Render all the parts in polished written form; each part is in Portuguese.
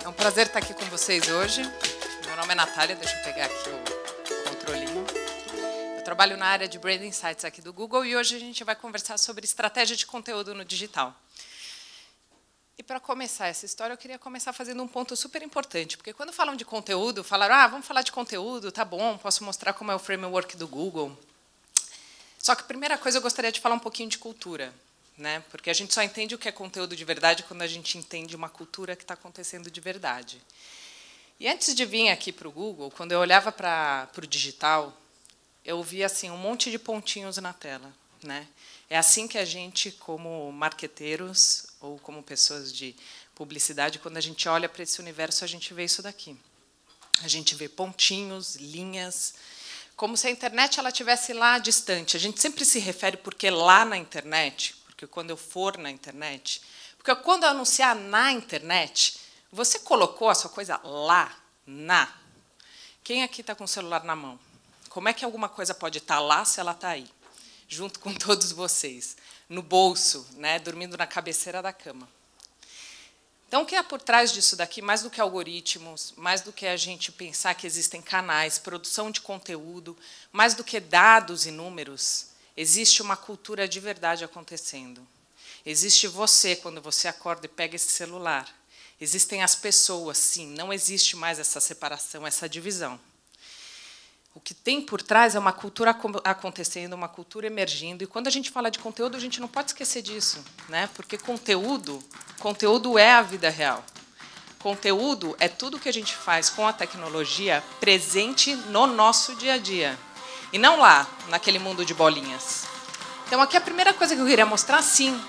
É um prazer estar aqui com vocês hoje. Meu nome é Natália, deixa eu pegar aqui o controlinho. Eu trabalho na área de Brand Insights aqui do Google e hoje a gente vai conversar sobre estratégia de conteúdo no digital. E para começar essa história, eu queria começar fazendo um ponto super importante, porque quando falam de conteúdo, falaram, vamos falar de conteúdo, tá bom, posso mostrar como é o framework do Google. Só que a primeira coisa eu gostaria de falar um pouquinho de cultura, né? Porque a gente só entende o que é conteúdo de verdade quando a gente entende uma cultura que está acontecendo de verdade. E antes de vir aqui para o Google, quando eu olhava para o digital, eu via assim, um monte de pontinhos na tela, né? É assim que a gente, como marqueteiros ou como pessoas de publicidade, quando a gente olha para esse universo, a gente vê isso daqui. A gente vê pontinhos, linhas, como se a internet ela estivesse lá distante. A gente sempre se refere porque lá na internet, porque quando eu for na internet, porque quando eu anunciar na internet, você colocou a sua coisa lá, na. Quem aqui está com o celular na mão? Como é que alguma coisa pode estar lá se ela está aí? Junto com todos vocês, no bolso, né, dormindo na cabeceira da cama. Então, o que há por trás disso daqui, mais do que algoritmos, mais do que a gente pensar que existem canais, produção de conteúdo, mais do que dados e números, existe uma cultura de verdade acontecendo. Existe você, quando você acorda e pega esse celular. Existem as pessoas, sim, não existe mais essa separação, essa divisão. O que tem por trás é uma cultura acontecendo, uma cultura emergindo. E quando a gente fala de conteúdo, a gente não pode esquecer disso, né? Porque conteúdo é a vida real. Conteúdo é tudo que a gente faz com a tecnologia presente no nosso dia a dia. E não lá, naquele mundo de bolinhas. Então, aqui a primeira coisa que eu queria mostrar, sim,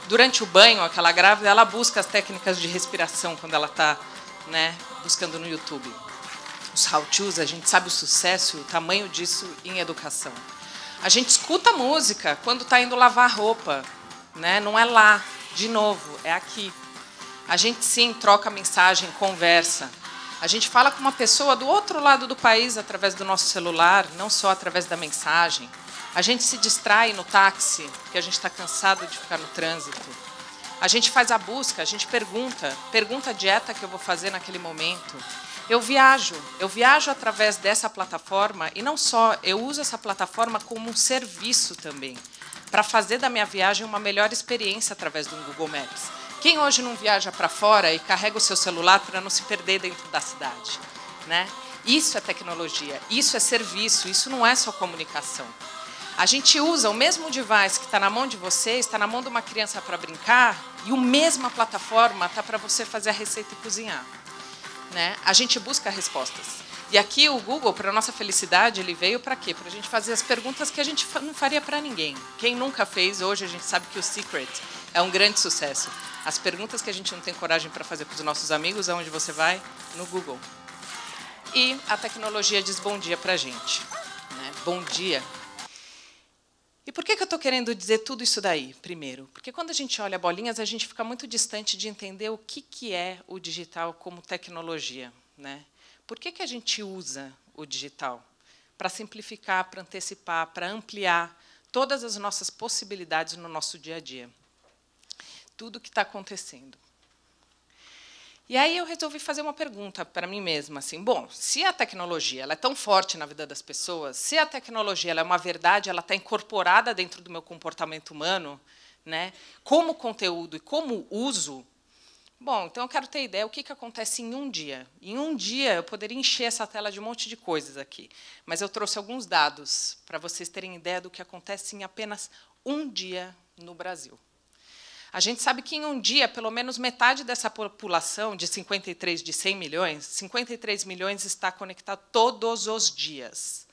durante o banho, aquela grávida, ela busca as técnicas de respiração quando ela está, né, buscando no YouTube. Os how-tos, a gente sabe o sucesso e o tamanho disso em educação. A gente escuta música quando está indo lavar roupa, né? Não é lá, de novo, é aqui. A gente, sim, troca mensagem, conversa. A gente fala com uma pessoa do outro lado do país através do nosso celular, não só através da mensagem. A gente se distrai no táxi, porque a gente está cansado de ficar no trânsito. A gente faz a busca, a gente pergunta a dieta que eu vou fazer naquele momento. Eu viajo através dessa plataforma, e não só, eu uso essa plataforma como um serviço também, para fazer da minha viagem uma melhor experiência através do Google Maps. Quem hoje não viaja para fora e carrega o seu celular para não se perder dentro da cidade, né? Isso é tecnologia, isso é serviço, isso não é só comunicação. A gente usa o mesmo device que está na mão de vocês, está na mão de uma criança para brincar, e a mesma plataforma está para você fazer a receita e cozinhar. Né? A gente busca respostas. E aqui o Google, para a nossa felicidade, ele veio para quê? Para a gente fazer as perguntas que a gente não faria para ninguém. Quem nunca fez, hoje a gente sabe que o Secret é um grande sucesso. As perguntas que a gente não tem coragem para fazer para os nossos amigos, aonde você vai? No Google. E a tecnologia diz bom dia para a gente. Né? Bom dia. E por que eu estou querendo dizer tudo isso daí, primeiro? Porque quando a gente olha bolinhas, a gente fica muito distante de entender o que é o digital como tecnologia, né? Por que a gente usa o digital? Para simplificar, para antecipar, para ampliar todas as nossas possibilidades no nosso dia a dia. Tudo que está acontecendo. E aí eu resolvi fazer uma pergunta para mim mesma, assim, bom, se a tecnologia ela é tão forte na vida das pessoas, se a tecnologia ela é uma verdade, ela está incorporada dentro do meu comportamento humano, né, como conteúdo e como uso, bom, então eu quero ter ideia o que acontece em um dia. Em um dia eu poderia encher essa tela de um monte de coisas aqui, mas eu trouxe alguns dados para vocês terem ideia do que acontece em apenas um dia no Brasil. A gente sabe que, em um dia, pelo menos metade dessa população, de 53 de 100 milhões, 53 milhões está conectado todos os dias.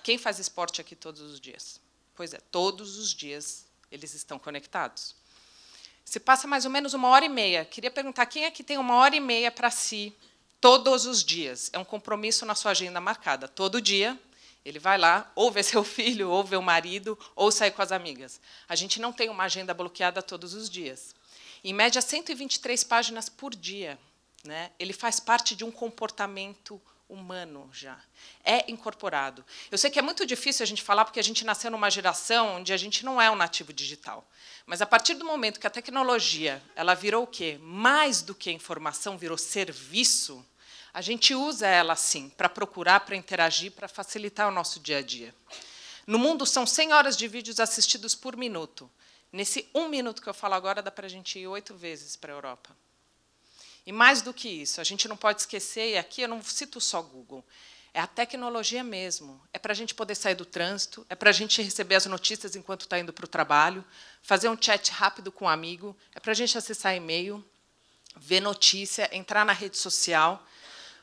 Quem faz esporte aqui todos os dias? Pois é, todos os dias eles estão conectados. Se passa mais ou menos 1h30. Queria perguntar, quem aqui tem 1h30 para si, todos os dias? É um compromisso na sua agenda marcada. Todo dia, ele vai lá, ou ver seu filho, ou ver o marido, ou sair com as amigas. A gente não tem uma agenda bloqueada todos os dias. Em média, 123 páginas por dia. Né? Ele faz parte de um comportamento humano já. É incorporado. Eu sei que é muito difícil a gente falar, porque a gente nasceu numa geração onde a gente não é um nativo digital. Mas, a partir do momento que a tecnologia ela virou o quê? Mais do que informação, virou serviço, a gente usa ela, sim, para procurar, para interagir, para facilitar o nosso dia a dia. No mundo, são 100 horas de vídeos assistidos por minuto. Nesse 1 minuto que eu falo agora, dá para a gente ir 8 vezes para a Europa. E mais do que isso, a gente não pode esquecer, e aqui eu não cito só Google, é a tecnologia mesmo. É para a gente poder sair do trânsito, é para a gente receber as notícias enquanto está indo para o trabalho, fazer um chat rápido com um amigo, é para a gente acessar e-mail, ver notícia, entrar na rede social,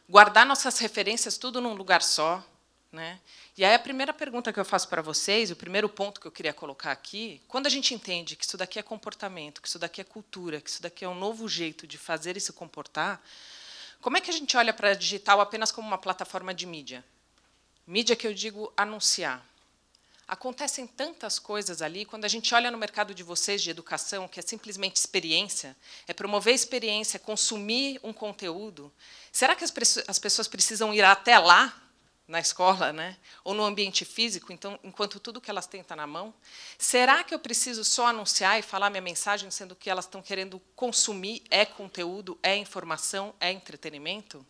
guardar nossas referências tudo num lugar só. Né? E aí a primeira pergunta que eu faço para vocês, o primeiro ponto que eu queria colocar aqui, quando a gente entende que isso daqui é comportamento, que isso daqui é cultura, que isso daqui é um novo jeito de fazer e se comportar, como é que a gente olha para a digital apenas como uma plataforma de mídia? Mídia que eu digo anunciar. Acontecem tantas coisas ali, quando a gente olha no mercado de vocês de educação, que é simplesmente experiência, é promover experiência, consumir um conteúdo. Será que as pessoas precisam ir até lá, na escola, né? Ou no ambiente físico, então, enquanto tudo que elas têm está na mão? Será que eu preciso só anunciar e falar minha mensagem, sendo que elas estão querendo consumir é conteúdo, é informação, é entretenimento?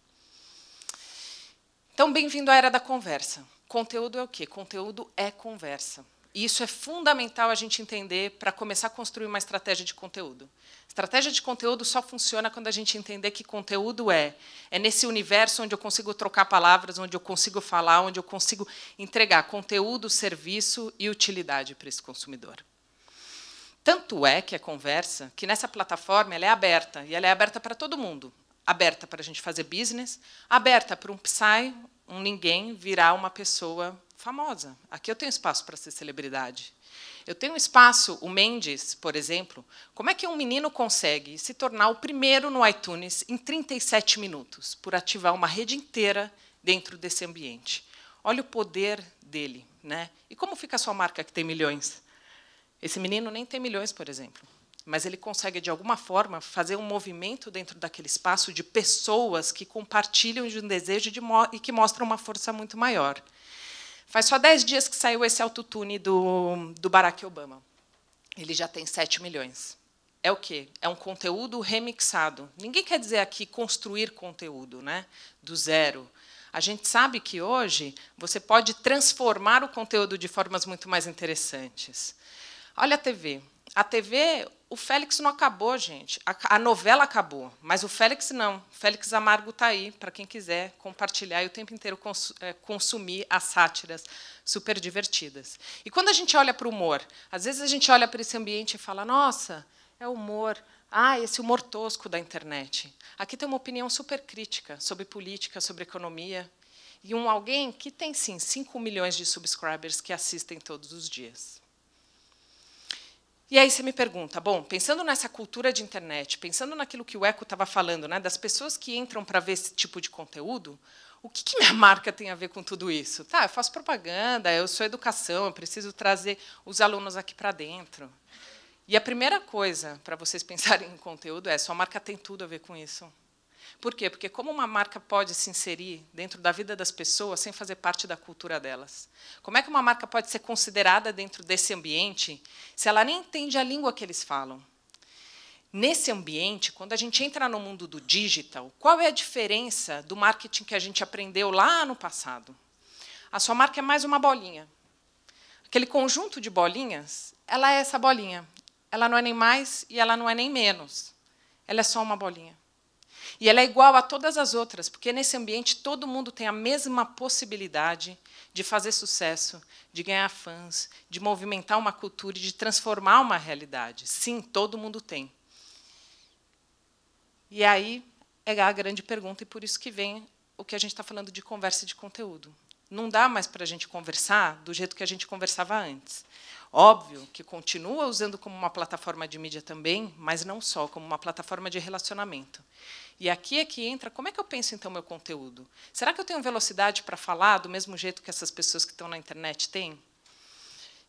Então, bem-vindo à era da conversa. Conteúdo é o quê? Conteúdo é conversa. E isso é fundamental a gente entender para começar a construir uma estratégia de conteúdo. Estratégia de conteúdo só funciona quando a gente entender que conteúdo é nesse universo onde eu consigo trocar palavras, onde eu consigo falar, onde eu consigo entregar conteúdo, serviço e utilidade para esse consumidor. Tanto é que a conversa, que nessa plataforma ela é aberta, e ela é aberta para todo mundo. Aberta para a gente fazer business, aberta para um psy, um ninguém, virar uma pessoa famosa. Aqui eu tenho espaço para ser celebridade. Eu tenho espaço, o Mendes, por exemplo, como é que um menino consegue se tornar o primeiro no iTunes em 37 minutos, por ativar uma rede inteira dentro desse ambiente? Olha o poder dele. Né? E como fica a sua marca que tem milhões? Esse menino nem tem milhões, por exemplo, mas ele consegue, de alguma forma, fazer um movimento dentro daquele espaço de pessoas que compartilham de um desejo e que mostram uma força muito maior. Faz só 10 dias que saiu esse autotune do Barack Obama. Ele já tem 7 milhões. É o quê? É um conteúdo remixado. Ninguém quer dizer aqui construir conteúdo, né? Do zero. A gente sabe que hoje você pode transformar o conteúdo de formas muito mais interessantes. Olha a TV. A TV, o Félix não acabou, gente. A novela acabou, mas o Félix não. O Félix Amargo está aí, para quem quiser compartilhar e o tempo inteiro consumir as sátiras super divertidas. E quando a gente olha para o humor, às vezes a gente olha para esse ambiente e fala, nossa, é humor. Ah, esse humor tosco da internet. Aqui tem uma opinião super crítica sobre política, sobre economia. E alguém que tem, sim, 5 milhões de subscribers que assistem todos os dias. E aí você me pergunta, bom, pensando nessa cultura de internet, pensando naquilo que o Eco estava falando, né, das pessoas que entram para ver esse tipo de conteúdo, o que minha marca tem a ver com tudo isso? Tá, eu faço propaganda, eu sou educação, eu preciso trazer os alunos aqui para dentro. E a primeira coisa para vocês pensarem em conteúdo é, sua marca tem tudo a ver com isso. Por quê? Porque como uma marca pode se inserir dentro da vida das pessoas sem fazer parte da cultura delas? Como é que uma marca pode ser considerada dentro desse ambiente se ela nem entende a língua que eles falam? Nesse ambiente, quando a gente entra no mundo do digital, qual é a diferença do marketing que a gente aprendeu lá no passado? A sua marca é mais uma bolinha. Aquele conjunto de bolinhas, ela é essa bolinha. Ela não é nem mais e ela não é nem menos. Ela é só uma bolinha. E ela é igual a todas as outras, porque nesse ambiente todo mundo tem a mesma possibilidade de fazer sucesso, de ganhar fãs, de movimentar uma cultura e de transformar uma realidade. Sim, todo mundo tem. E aí é a grande pergunta, e por isso que vem o que a gente está falando de conversa de conteúdo. Não dá mais para a gente conversar do jeito que a gente conversava antes. Óbvio que continua usando como uma plataforma de mídia também, mas não só, como uma plataforma de relacionamento. E aqui é que entra, como é que eu penso, então, meu conteúdo? Será que eu tenho velocidade para falar do mesmo jeito que essas pessoas que estão na internet têm?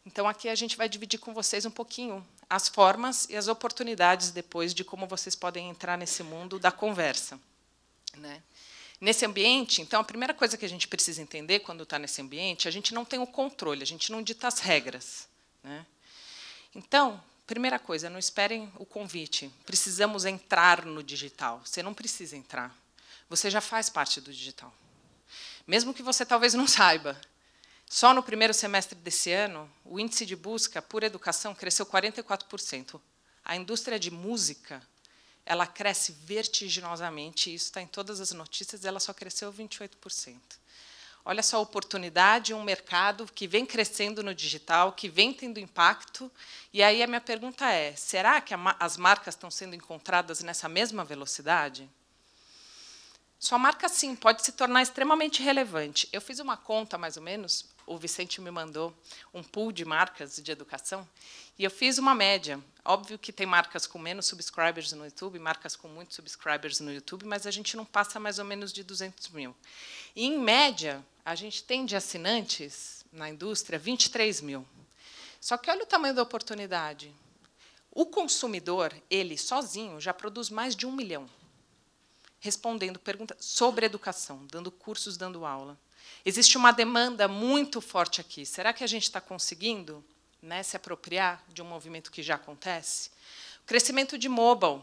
Então, aqui a gente vai dividir com vocês um pouquinho as formas e as oportunidades depois de como vocês podem entrar nesse mundo da conversa. Né? Nesse ambiente, então, a primeira coisa que a gente precisa entender quando está nesse ambiente, a gente não tem o controle, a gente não dita as regras, né? Então, primeira coisa, não esperem o convite. Precisamos entrar no digital. Você não precisa entrar. Você já faz parte do digital. Mesmo que você talvez não saiba. Só no primeiro semestre desse ano, o índice de busca por educação cresceu 44%. A indústria de música, ela cresce vertiginosamente, isso está em todas as notícias, ela só cresceu 28%. Olha só a oportunidade, um mercado que vem crescendo no digital, que vem tendo impacto. E aí a minha pergunta é, será que as marcas estão sendo encontradas nessa mesma velocidade? Sua marca, sim, pode se tornar extremamente relevante. Eu fiz uma conta, mais ou menos, o Vicente me mandou um pool de marcas de educação, e eu fiz uma média. Óbvio que tem marcas com menos subscribers no YouTube, marcas com muitos subscribers no YouTube, mas a gente não passa mais ou menos de 200 mil. E, em média, a gente tem de assinantes, na indústria, 23 mil. Só que olha o tamanho da oportunidade. O consumidor, ele, sozinho, já produz mais de 1 milhão. Respondendo perguntas sobre educação, dando cursos, dando aula. Existe uma demanda muito forte aqui. Será que a gente está conseguindo, né, se apropriar de um movimento que já acontece? O crescimento de mobile.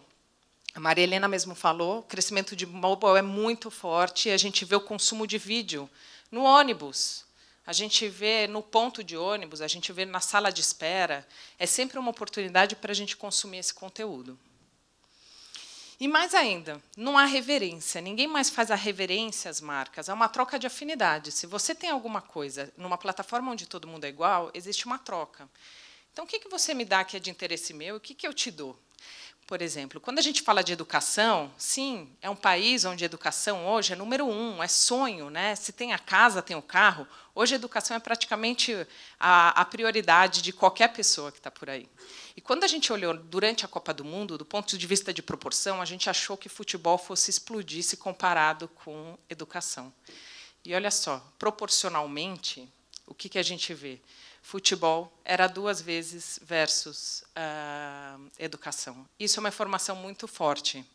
A Maria Helena mesmo falou, o crescimento de mobile é muito forte, e a gente vê o consumo de vídeo no ônibus. A gente vê no ponto de ônibus, a gente vê na sala de espera. É sempre uma oportunidade para a gente consumir esse conteúdo. E mais ainda, não há reverência. Ninguém mais faz a reverência às marcas. É uma troca de afinidade. Se você tem alguma coisa numa plataforma onde todo mundo é igual, existe uma troca. Então, o que você me dá que é de interesse meu e o que eu te dou? Por exemplo, quando a gente fala de educação, sim, é um país onde a educação hoje é número 1, é sonho, né? Se tem a casa, tem o carro. Hoje a educação é praticamente a prioridade de qualquer pessoa que está por aí. E quando a gente olhou durante a Copa do Mundo, do ponto de vista de proporção, a gente achou que futebol fosse explodir se comparado com educação. E olha só, proporcionalmente, o que a gente vê? Futebol era 2 vezes versus educação. Isso é uma informação muito forte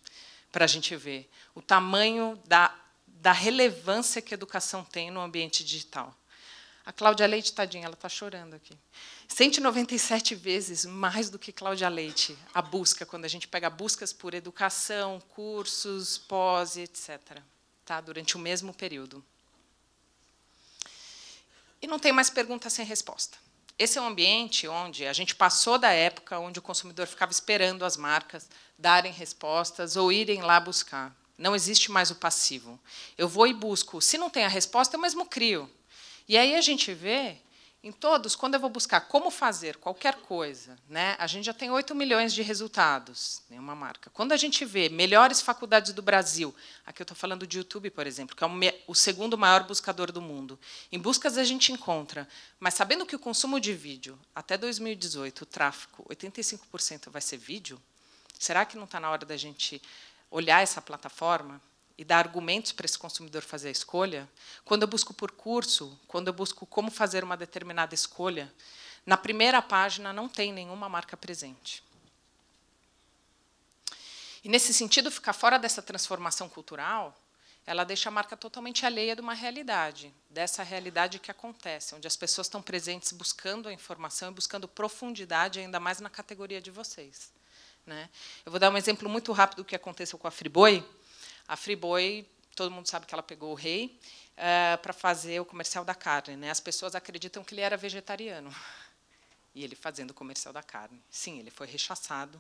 para a gente ver o tamanho da relevância que a educação tem no ambiente digital. A Cláudia Leite, tadinha, ela está chorando aqui. 197 vezes mais do que Cláudia Leite, a busca, quando a gente pega buscas por educação, cursos, pós, etc., tá? Durante o mesmo período. E não tem mais pergunta sem resposta. Esse é um ambiente onde a gente passou da época onde o consumidor ficava esperando as marcas darem respostas ou irem lá buscar. Não existe mais o passivo. Eu vou e busco. Se não tem a resposta, eu mesmo crio. E aí a gente vê, em todos, quando eu vou buscar como fazer qualquer coisa, né, a gente já tem 8 milhões de resultados, nenhuma marca. Quando a gente vê melhores faculdades do Brasil, aqui eu estou falando de YouTube, por exemplo, que é o segundo maior buscador do mundo. Em buscas a gente encontra, mas sabendo que o consumo de vídeo, até 2018, o tráfego, 85% vai ser vídeo, será que não está na hora da gente olhar essa plataforma e dar argumentos para esse consumidor fazer a escolha? Quando eu busco por curso, quando eu busco como fazer uma determinada escolha, na primeira página não tem nenhuma marca presente. E, nesse sentido, ficar fora dessa transformação cultural, ela deixa a marca totalmente alheia de uma realidade, dessa realidade que acontece, onde as pessoas estão presentes buscando a informação e buscando profundidade, ainda mais na categoria de vocês, né? Eu vou dar um exemplo muito rápido do que aconteceu com a Friboi. A Friboi, todo mundo sabe que ela pegou o rei para fazer o comercial da carne, né? As pessoas acreditam que ele era vegetariano. E ele fazendo o comercial da carne. Sim, ele foi rechaçado,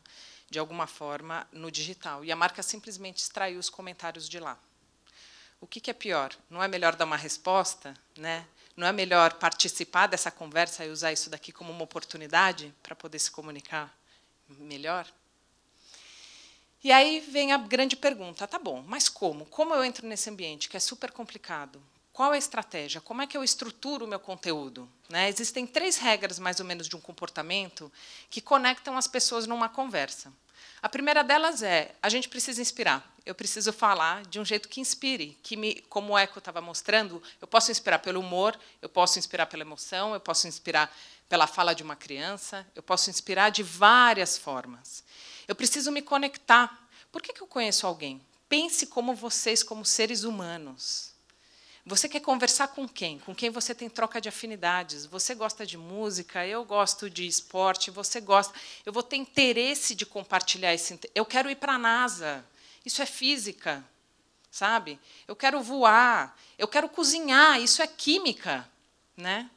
de alguma forma, no digital. E a marca simplesmente extraiu os comentários de lá. O que é pior? Não é melhor dar uma resposta, né? Não é melhor participar dessa conversa e usar isso daqui como uma oportunidade para poder se comunicar melhor? E aí vem a grande pergunta, tá bom, mas como? Como eu entro nesse ambiente que é super complicado? Qual é a estratégia? Como é que eu estruturo o meu conteúdo? Né? Existem 3 regras, mais ou menos, de um comportamento que conectam as pessoas numa conversa. A primeira delas é, a gente precisa inspirar. Eu preciso falar de um jeito que inspire, como o Eco estava mostrando, eu posso inspirar pelo humor, eu posso inspirar pela emoção, eu posso inspirar pela fala de uma criança, eu posso inspirar de várias formas. Eu preciso me conectar. Por que eu conheço alguém? pense como vocês, como seres humanos. Você quer conversar com quem? Com quem você tem troca de afinidades. Você gosta de música, eu gosto de esporte, você gosta. Eu vou ter interesse de compartilhar esse. Eu quero ir para a NASA. Isso é física, sabe? Eu quero voar, eu quero cozinhar, isso é química, né?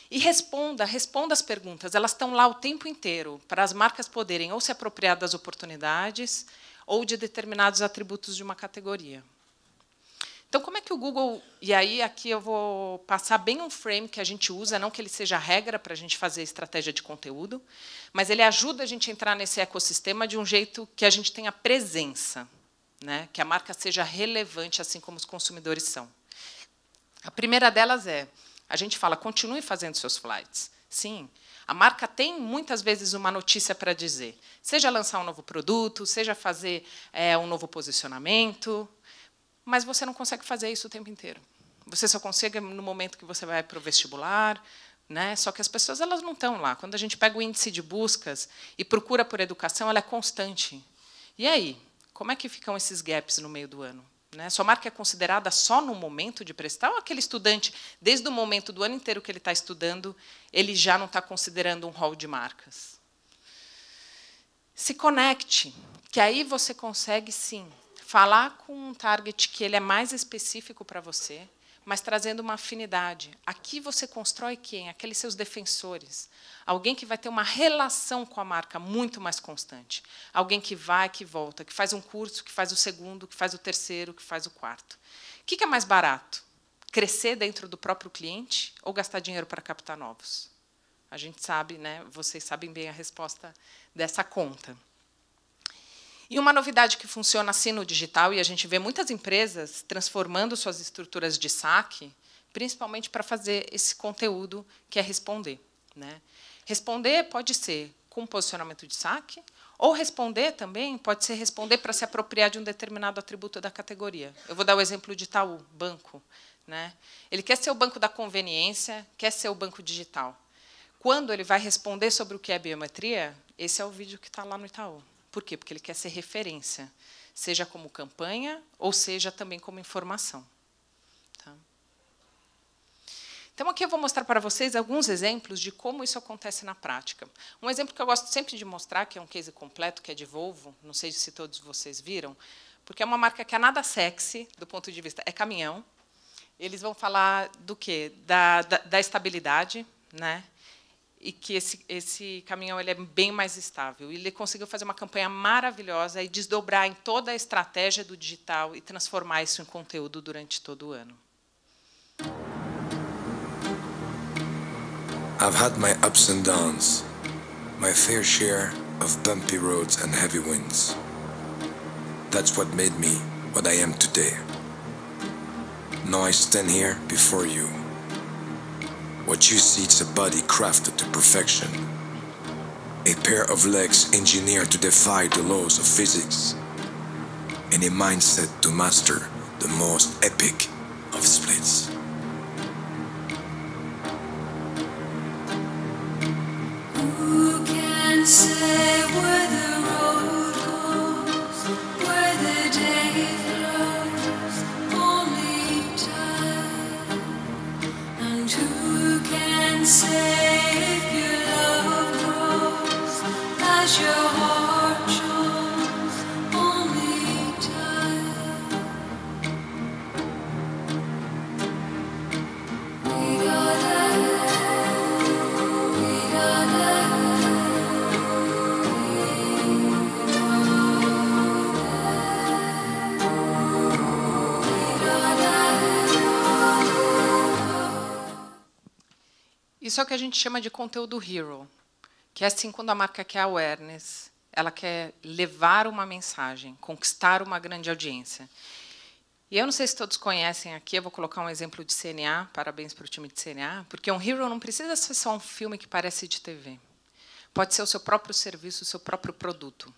E responda as perguntas. Elas estão lá o tempo inteiro para as marcas poderem ou se apropriar das oportunidades ou de determinados atributos de uma categoria. Então, como é que o Google... E aí, aqui eu vou passar bem um frame que a gente usa, não que ele seja a regra para a gente fazer estratégia de conteúdo, mas ele ajuda a gente a entrar nesse ecossistema de um jeito que a gente tenha presença, né? Que a marca seja relevante, assim como os consumidores são. A primeira delas é, a gente fala, continue fazendo seus flights. Sim, a marca tem, muitas vezes, uma notícia para dizer. Seja lançar um novo produto, seja fazer um novo posicionamento, mas você não consegue fazer isso o tempo inteiro. Você só consegue no momento que você vai para o vestibular, né? Só que as pessoas elas não estão lá. Quando a gente pega o índice de buscas e procura por educação, ela é constante. E aí, como é que ficam esses gaps no meio do ano? Né? Sua marca é considerada só no momento de prestar, ou aquele estudante, desde o momento do ano inteiro que ele está estudando, ele já não está considerando um rol de marcas? Se conecte, que aí você consegue, sim, falar com um target que ele é mais específico para você, mas trazendo uma afinidade. Aqui você constrói quem? Aqueles seus defensores. Alguém que vai ter uma relação com a marca muito mais constante. Alguém que vai, que volta, que faz um curso, que faz o segundo, que faz o terceiro, que faz o quarto. O que é mais barato? Crescer dentro do próprio cliente ou gastar dinheiro para captar novos? A gente sabe, né? Vocês sabem bem a resposta dessa conta. E uma novidade que funciona assim no digital, e a gente vê muitas empresas transformando suas estruturas de saque, principalmente para fazer esse conteúdo que é responder, né? Responder pode ser com posicionamento de saque, ou responder também pode ser responder para se apropriar de um determinado atributo da categoria. Eu vou dar o exemplo de Itaú, banco, né? Ele quer ser o banco da conveniência, quer ser o banco digital. Quando ele vai responder sobre o que é biometria, esse é o vídeo que está lá no Itaú. Por quê? Porque ele quer ser referência, seja como campanha ou seja também como informação. Tá? Então, aqui eu vou mostrar para vocês alguns exemplos de como isso acontece na prática. Um exemplo que eu gosto sempre de mostrar, que é um case completo, que é de Volvo, não sei se todos vocês viram, porque é uma marca que é nada sexy, do ponto de vista... É caminhão. Eles vão falar do quê? Da estabilidade, né? E que esse caminhão ele é bem mais estável. E ele conseguiu fazer uma campanha maravilhosa e desdobrar em toda a estratégia do digital e transformar isso em conteúdo durante todo o ano. I've had my ups and downs, my fair share of bumpy roads and heavy winds. That's what made me what I am today. Now I stand here before you. What you see is a body crafted to perfection, a pair of legs engineered to defy the laws of physics, and a mindset to master the most epic of splits. Who can say where the road goes, where the day flows? Only time. And who can say if your love grows as your heart shows? Only time. We Isso é o que a gente chama de conteúdo hero, que é assim quando a marca quer awareness, ela quer levar uma mensagem, conquistar uma grande audiência. E eu não sei se todos conhecem aqui, eu vou colocar um exemplo de CNA, parabéns para o time de CNA, porque um hero não precisa ser só um filme que parece de TV. Pode ser o seu próprio serviço, o seu próprio produto.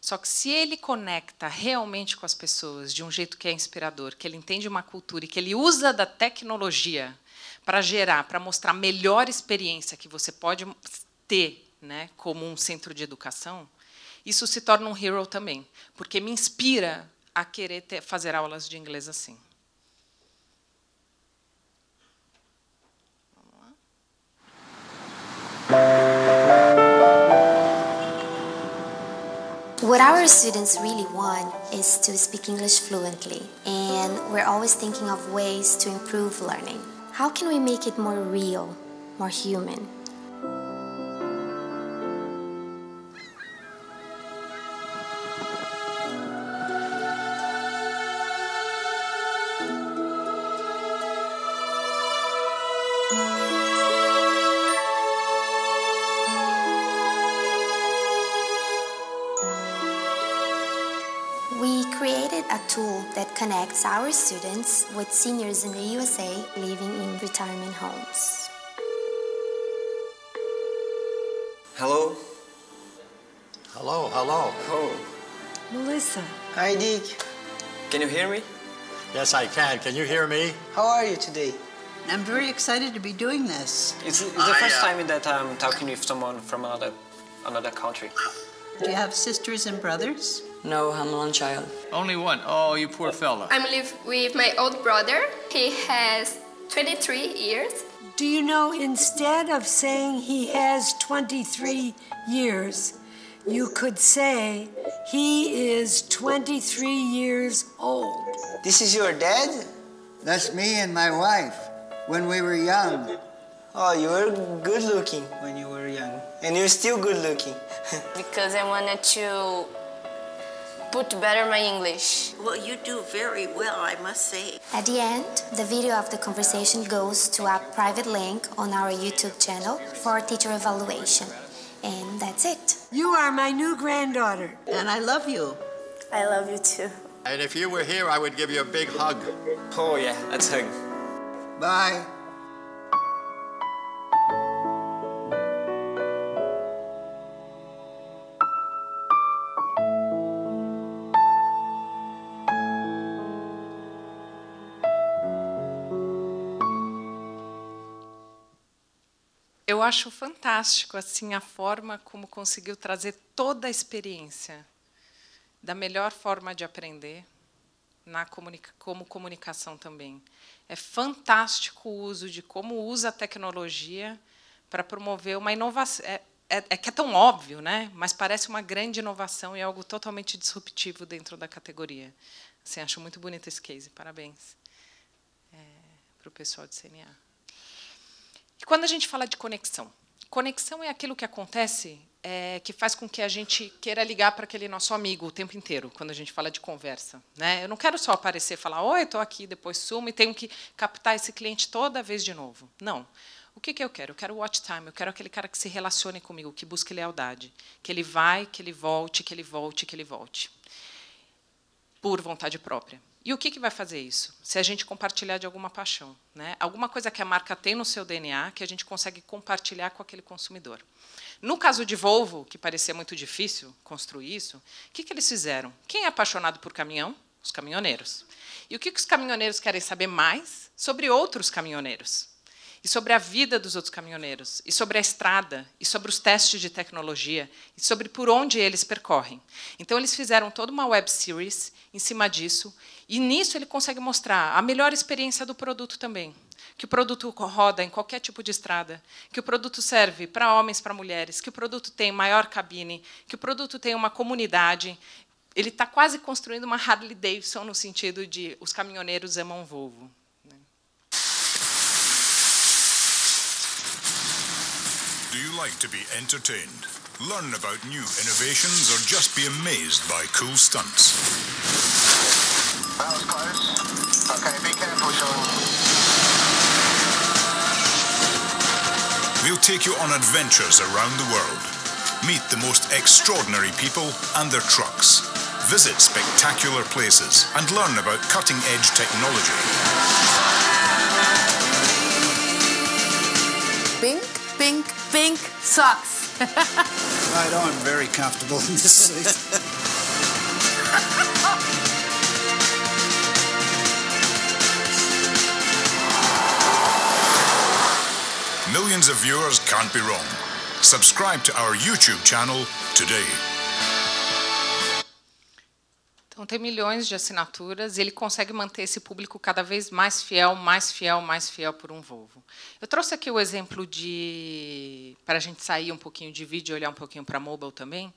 Só que se ele conecta realmente com as pessoas de um jeito que é inspirador, que ele entende uma cultura e que ele usa da tecnologia para gerar, para mostrar a melhor experiência que você pode ter, né, como um centro de educação, isso se torna um hero também, porque me inspira a querer fazer aulas de inglês assim. What our students really want is to speak English fluently, and we're always thinking of ways to improve learning. How can we make it more real, more human? We created a tool that connects our students with seniors in the USA living in retirement homes. Hello? Hello, hello. Oh, Melissa. Hi, Dick. can you hear me? Yes, I can. Can you hear me? How are you today? I'm very excited to be doing this. It's the first time that I'm talking with someone from another country. Do you have sisters and brothers? No, I'm one child. Only one? Oh, you poor fella. I'm live with my old brother. He has 23 years. Do you know, instead of saying he has 23 years, you could say he is 23 years old. This is your dad? That's me and my wife when we were young. Oh, you were good looking when you were young. And you're still good looking. Because I wanted to put better my English. Well, you do very well, I must say. At the end, the video of the conversation goes to a private link on our YouTube channel for teacher evaluation. And that's it. You are my new granddaughter. And I love you. I love you too. And if you were here, I would give you a big hug. Oh yeah, let's hug. Bye. Eu acho fantástico assim a forma como conseguiu trazer toda a experiência da melhor forma de aprender como comunicação também. É fantástico o uso de como usa a tecnologia para promover uma inovação. Que é tão óbvio, né? Mas parece uma grande inovação e algo totalmente disruptivo dentro da categoria. Assim, acho muito bonito esse case. Parabéns para o pessoal de CNA. E quando a gente fala de conexão, conexão é aquilo que acontece que faz com que a gente queira ligar para aquele nosso amigo o tempo inteiro, quando a gente fala de conversa, né? Eu não quero só aparecer e falar, oi, estou aqui, depois sumo, e tenho que captar esse cliente toda vez de novo. Não. O que eu quero? Eu quero watch time, eu quero aquele cara que se relacione comigo, que busque lealdade, que ele vai, que ele volte, que ele volte, que ele volte, por vontade própria. E o que vai fazer isso? Se a gente compartilhar de alguma paixão, né? Alguma coisa que a marca tem no seu DNA que a gente consegue compartilhar com aquele consumidor. No caso de Volvo, que parecia muito difícil construir isso, o que eles fizeram? Quem é apaixonado por caminhão? Os caminhoneiros. E o que os caminhoneiros querem saber mais? Sobre outros caminhoneiros. E sobre a vida dos outros caminhoneiros, e sobre a estrada, e sobre os testes de tecnologia, e sobre por onde eles percorrem. Então, eles fizeram toda uma web series em cima disso, e nisso ele consegue mostrar a melhor experiência do produto também. Que o produto roda em qualquer tipo de estrada, que o produto serve para homens, para mulheres, que o produto tem maior cabine, que o produto tem uma comunidade. Ele está quase construindo uma Harley Davidson no sentido de os caminhoneiros amam Volvo. Do you like to be entertained, learn about new innovations, or just be amazed by cool stunts? That was close. Okay, be careful, Sean. We'll take you on adventures around the world. Meet the most extraordinary people and their trucks. Visit spectacular places and learn about cutting-edge technology. Pink, pink, pink socks. Right on, very comfortable in this suit. Millions of viewers can't be wrong. Subscribe to our YouTube channel today. Então tem milhões de assinaturas e ele consegue manter esse público cada vez mais fiel, mais fiel, mais fiel por um Volvo. Eu trouxe aqui o exemplo de, para a gente sair um pouquinho de vídeo e olhar um pouquinho para mobile também,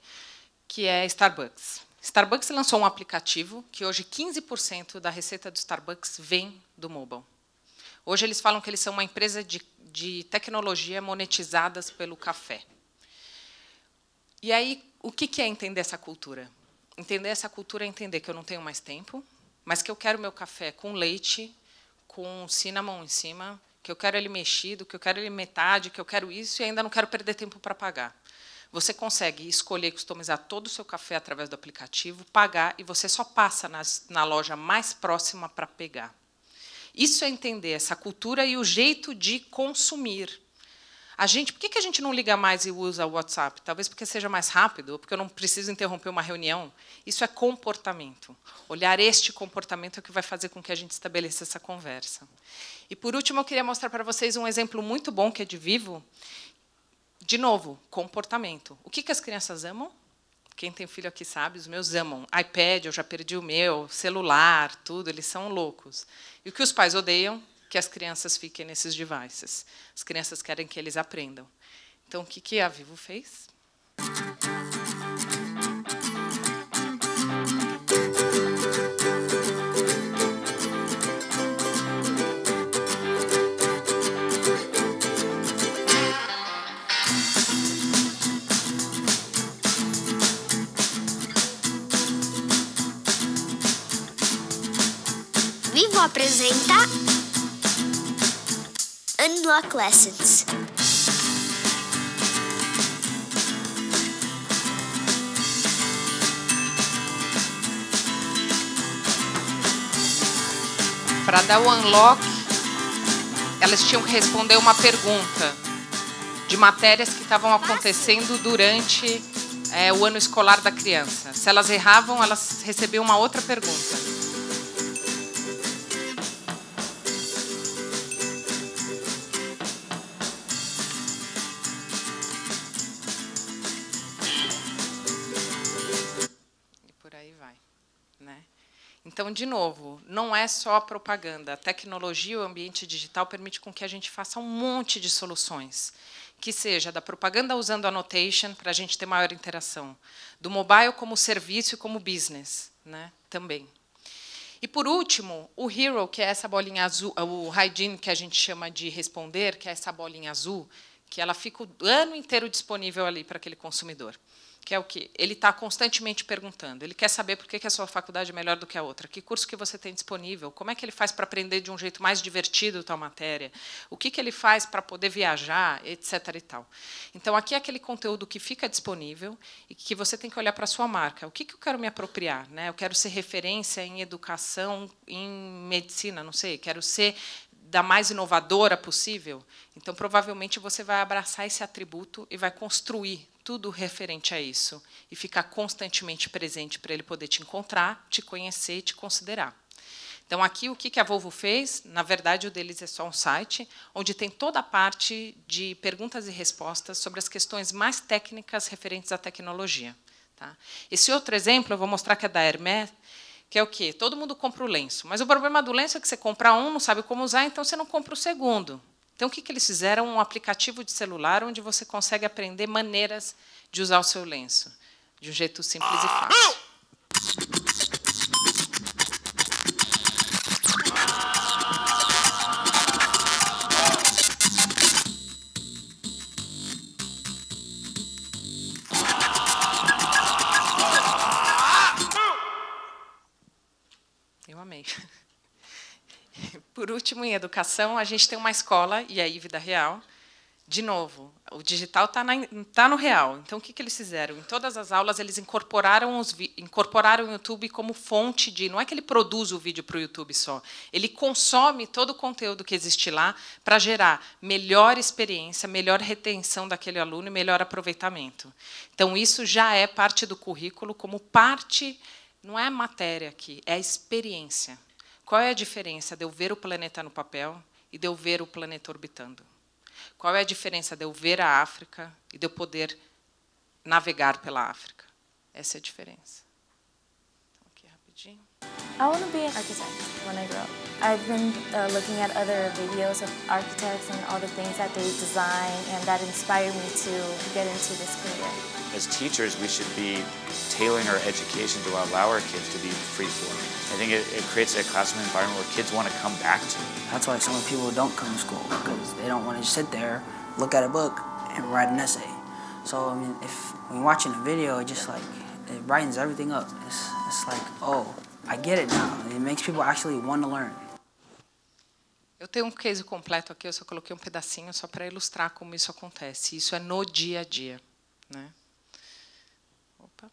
que é Starbucks. Starbucks lançou um aplicativo que hoje 15% da receita do Starbucks vem do mobile. Hoje eles falam que eles são uma empresa de tecnologia monetizadas pelo café. E aí, o que é entender essa cultura? Entender essa cultura é entender que eu não tenho mais tempo, mas que eu quero meu café com leite, com cinnamon em cima, que eu quero ele mexido, que eu quero ele metade, que eu quero isso e ainda não quero perder tempo para pagar. Você consegue escolher e customizar todo o seu café através do aplicativo, pagar, e você só passa na loja mais próxima para pegar. Isso é entender essa cultura e o jeito de consumir. Por que a gente não liga mais e usa o WhatsApp? Talvez porque seja mais rápido, ou porque eu não preciso interromper uma reunião. Isso é comportamento. Olhar este comportamento é o que vai fazer com que a gente estabeleça essa conversa. E, por último, eu queria mostrar para vocês um exemplo muito bom, que é de Vivo. De novo, comportamento. O que as crianças amam? Quem tem filho aqui sabe, os meus amam. iPad, eu já perdi o meu, celular, tudo, eles são loucos. E o que os pais odeiam? Que as crianças fiquem nesses devices. As crianças querem que eles aprendam. Então, o que a Vivo fez? Vivo apresenta Unlock Lessons. Para dar o unlock, elas tinham que responder uma pergunta de matérias que estavam acontecendo durante o ano escolar da criança. Se elas erravam, elas recebiam uma outra pergunta. Então, de novo, não é só a propaganda. A tecnologia e o ambiente digital permite com que a gente faça um monte de soluções, que seja da propaganda usando annotation para a gente ter maior interação, do mobile como serviço e como business, né, também. E, por último, o Hero, que é essa bolinha azul, o Hygiene, que a gente chama de responder, que é essa bolinha azul, que ela fica o ano inteiro disponível ali para aquele consumidor. Que é o quê? Ele está constantemente perguntando. Ele quer saber por que a sua faculdade é melhor do que a outra. Que curso que você tem disponível? Como é que ele faz para aprender de um jeito mais divertido tal matéria? O que ele faz para poder viajar, etc. e tal. Então, aqui é aquele conteúdo que fica disponível e que você tem que olhar para a sua marca. O que eu quero me apropriar? Né? Eu quero ser referência em educação, em medicina, não sei. Quero ser da mais inovadora possível. Então, provavelmente, você vai abraçar esse atributo e vai construir tudo referente a isso e ficar constantemente presente para ele poder te encontrar, te conhecer e te considerar. Então, aqui, o que a Volvo fez? Na verdade, o deles é só um site onde tem toda a parte de perguntas e respostas sobre as questões mais técnicas referentes à tecnologia. Tá? Esse outro exemplo, eu vou mostrar que é da Hermès, que é o quê? Todo mundo compra o lenço, mas o problema do lenço é que você compra um, não sabe como usar, então você não compra o segundo. Então, o que eles fizeram? Um aplicativo de celular onde você consegue aprender maneiras de usar o seu lenço, de um jeito simples e fácil. Eu amei. Por último, em educação, a gente tem uma escola, e aí, vida real. De novo, o digital está no real. Então, o que eles fizeram? Em todas as aulas, eles incorporaram o YouTube como fonte de... Não é que ele produz o vídeo para o YouTube só. Ele consome todo o conteúdo que existe lá para gerar melhor experiência, melhor retenção daquele aluno e melhor aproveitamento. Então, isso já é parte do currículo como parte... Não é a matéria aqui, é a experiência. Qual é a diferença de eu ver o planeta no papel e de eu ver o planeta orbitando? Qual é a diferença de eu ver a África e de eu poder navegar pela África? Essa é a diferença. Então, aqui rapidinho. I want to be an architect when I grow up. I've been looking at other videos of architects and all the things that they design, and that inspired me to get into this career. As teachers, we should be tailoring our education to allow our kids to be free-flowing. I think it creates a classroom environment where kids want to come back to. That's why so many people don't come to school, because they don't want to just sit there, look at a book, and write an essay. So, I mean, when you're watching a video, it just like, it brightens everything up. It's like, oh, I get it now. It makes people actually want to learn. Eu tenho um case completo aqui, eu só coloquei um pedacinho só para ilustrar como isso acontece. Isso é no dia a dia, né? Opa.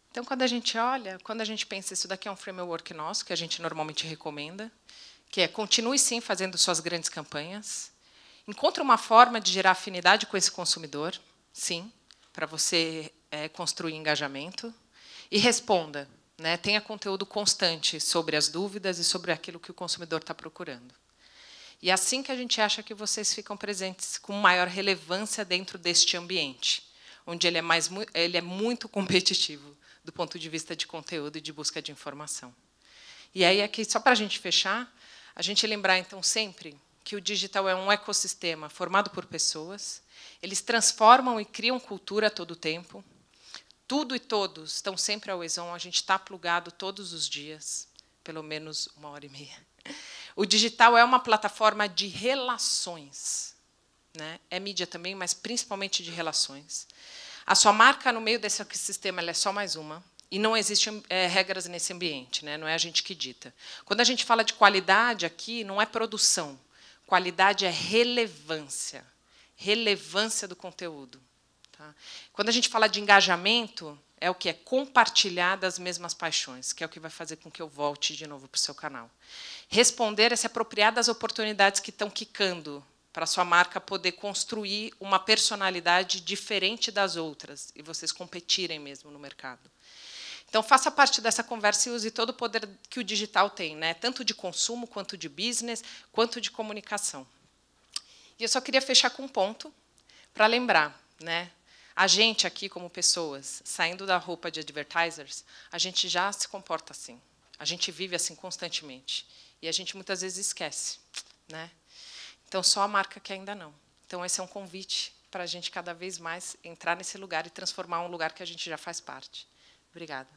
Então, quando a gente olha, quando a gente pensa, isso daqui é um framework nosso, que a gente normalmente recomenda, que é continue sim fazendo suas grandes campanhas, encontre uma forma de gerar afinidade com esse consumidor, sim, para você construir engajamento, e responda, né, tenha conteúdo constante sobre as dúvidas e sobre aquilo que o consumidor está procurando. E é assim que a gente acha que vocês ficam presentes com maior relevância dentro deste ambiente, onde ele é muito competitivo do ponto de vista de conteúdo e de busca de informação. E aí, aqui, só para a gente fechar, a gente lembrar, então, sempre que o digital é um ecossistema formado por pessoas, eles transformam e criam cultura a todo tempo. Tudo e todos estão sempre ao always on, a gente está plugado todos os dias, pelo menos 1h30. O digital é uma plataforma de relações, né? É mídia também, mas principalmente de relações. A sua marca no meio desse ecossistema ela é só mais uma, e não existem regras nesse ambiente, né? Não é a gente que dita. Quando a gente fala de qualidade aqui, não é produção. Qualidade é relevância. Relevância do conteúdo. Tá? Quando a gente fala de engajamento, é o que? É compartilhar das mesmas paixões, que é o que vai fazer com que eu volte de novo para o seu canal. Responder é se apropriar das oportunidades que estão quicando para a sua marca poder construir uma personalidade diferente das outras e vocês competirem mesmo no mercado. Então, faça parte dessa conversa e use todo o poder que o digital tem, né? Tanto de consumo, quanto de business, quanto de comunicação. E eu só queria fechar com um ponto para lembrar, né? A gente aqui, como pessoas, saindo da roupa de advertisers, a gente já se comporta assim. A gente vive assim constantemente. E a gente muitas vezes esquece, né? Então, só a marca que ainda não. Então, esse é um convite para a gente cada vez mais entrar nesse lugar e transformar um lugar que a gente já faz parte. Obrigada.